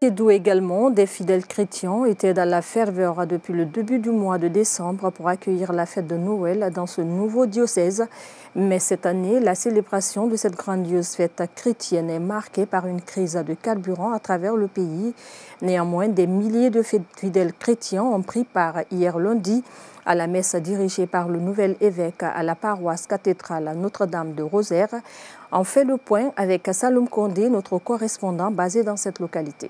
D'où également, des fidèles chrétiens étaient dans la ferveur depuis le début du mois de décembre pour accueillir la fête de Noël dans ce nouveau diocèse. Mais cette année, la célébration de cette grandiose fête chrétienne est marquée par une crise de carburant à travers le pays. Néanmoins, des milliers de fidèles chrétiens ont pris part hier lundi à la messe dirigée par le nouvel évêque à la paroisse cathédrale Notre-Dame de Rosaire. On fait le point avec Saloum Condé, notre correspondant basé dans cette localité.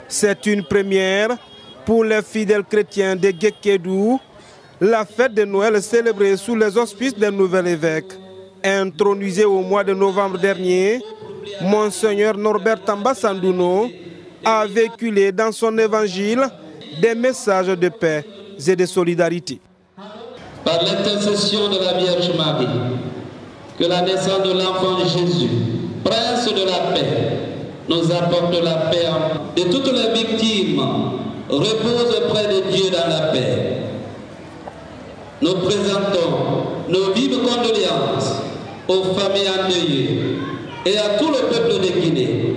C'est une première pour les fidèles chrétiens de Guékédou. La fête de Noël célébrée sous les auspices d'un nouvel évêque. Intronisé au mois de novembre dernier, Monseigneur Norbert Tambasandouno a véhiculé dans son évangile des messages de paix et de solidarité. Par l'intercession de la Vierge Marie, que la naissance de l'enfant Jésus, prince de la paix, nous apporte la paix de toutes les victimes, repose près de Dieu dans la paix. Nous présentons nos vives condoléances aux familles endeuillées et à tout le peuple de Guinée.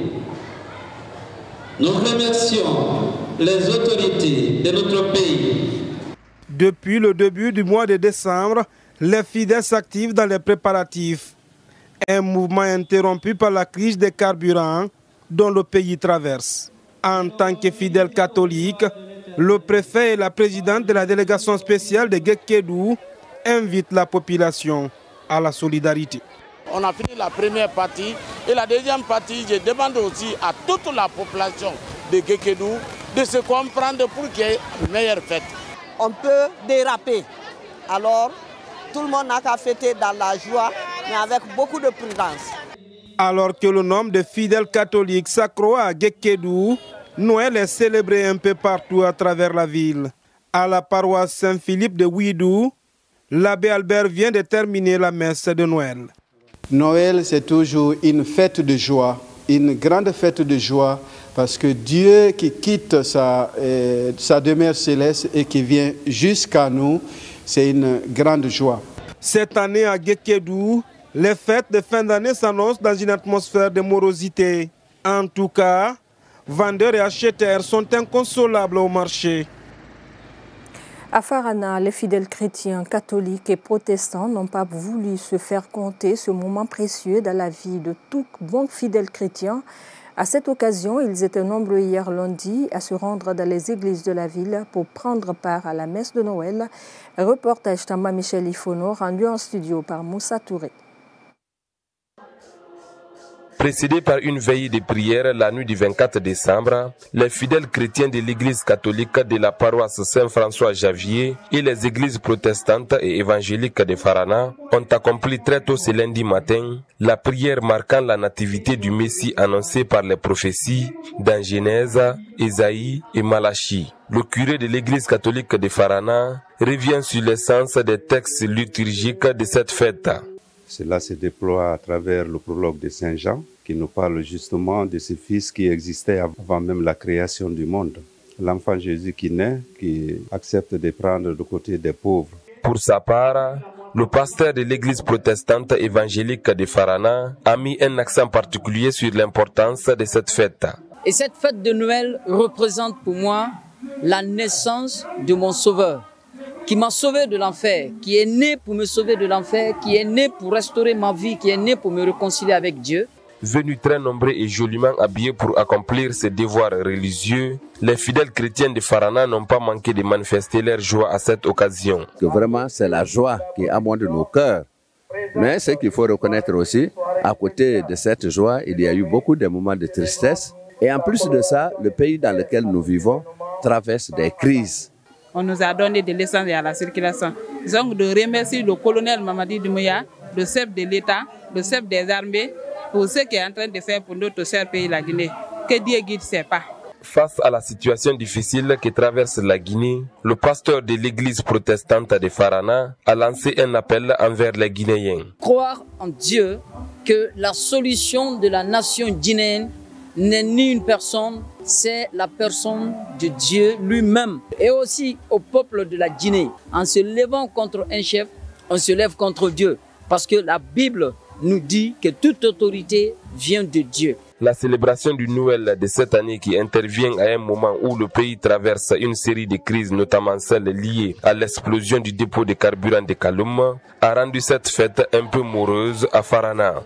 Nous remercions les autorités de notre pays. Depuis le début du mois de décembre, les fidèles s'activent dans les préparatifs. Un mouvement interrompu par la crise des carburants dont le pays traverse. En tant que fidèle catholique, le préfet et la présidente de la délégation spéciale de Guékédou invitent la population à la solidarité. On a fini la première partie et la deuxième partie, je demande aussi à toute la population de Guékédou de se comprendre pour qu'il y ait une meilleure fête. On peut déraper, alors tout le monde n'a qu'à fêter dans la joie, mais avec beaucoup de prudence. Alors que le nombre de fidèles catholiques s'accroît à Guékédou, Noël est célébré un peu partout à travers la ville. À la paroisse Saint-Philippe de Ouidou, l'abbé Albert vient de terminer la messe de Noël. Noël, c'est toujours une fête de joie, une grande fête de joie, parce que Dieu qui quitte sa demeure céleste et qui vient jusqu'à nous, c'est une grande joie. Cette année à Guékédou, les fêtes de fin d'année s'annoncent dans une atmosphère de morosité. En tout cas, vendeurs et acheteurs sont inconsolables au marché. À Farana, les fidèles chrétiens, catholiques et protestants n'ont pas voulu se faire compter ce moment précieux dans la vie de tout bon fidèle chrétien. À cette occasion, ils étaient nombreux hier lundi à se rendre dans les églises de la ville pour prendre part à la messe de Noël. Reportage Tamba Michel Ifono, rendu en studio par Moussa Touré. Précédé par une veillée de prière la nuit du 24 décembre, les fidèles chrétiens de l'église catholique de la paroisse Saint-François-Xavier et les églises protestantes et évangéliques de Farana ont accompli très tôt ce lundi matin la prière marquant la nativité du Messie annoncée par les prophéties dans Genèse, Ésaïe et Malachie. Le curé de l'église catholique de Farana revient sur l'essence des textes liturgiques de cette fête. Cela se déploie à travers le prologue de Saint Jean, qui nous parle justement de ce Fils qui existait avant même la création du monde. L'enfant Jésus qui naît, qui accepte de prendre le côté des pauvres. Pour sa part, le pasteur de l'église protestante évangélique de Farana a mis un accent particulier sur l'importance de cette fête. Et cette fête de Noël représente pour moi la naissance de mon Sauveur, qui m'a sauvé de l'enfer, qui est né pour me sauver de l'enfer, qui est né pour restaurer ma vie, qui est né pour me réconcilier avec Dieu. Venus très nombreux et joliment habillés pour accomplir ces devoirs religieux, les fidèles chrétiens de Farana n'ont pas manqué de manifester leur joie à cette occasion. Que vraiment, c'est la joie qui abonde nos cœurs. Mais ce qu'il faut reconnaître aussi, à côté de cette joie, il y a eu beaucoup de moments de tristesse. Et en plus de ça, le pays dans lequel nous vivons traverse des crises. On nous a donné de l'essence à la circulation. Donc de remercier le colonel Mamadi Doumbouya, le chef de l'État, le chef des armées, pour ce qu'il est en train de faire pour notre cher pays, la Guinée. Que Dieu guide ses pas. Face à la situation difficile que traverse la Guinée, le pasteur de l'église protestante de Farana a lancé un appel envers les Guinéens. Croire en Dieu que la solution de la nation guinéenne n'est ni une personne, c'est la personne de Dieu lui-même. Et aussi au peuple de la Guinée. En se levant contre un chef, on se lève contre Dieu. Parce que la Bible nous dit que toute autorité vient de Dieu. La célébration du Noël de cette année qui intervient à un moment où le pays traverse une série de crises, notamment celles liées à l'explosion du dépôt de carburant de Kaloum, a rendu cette fête un peu morose à Farana.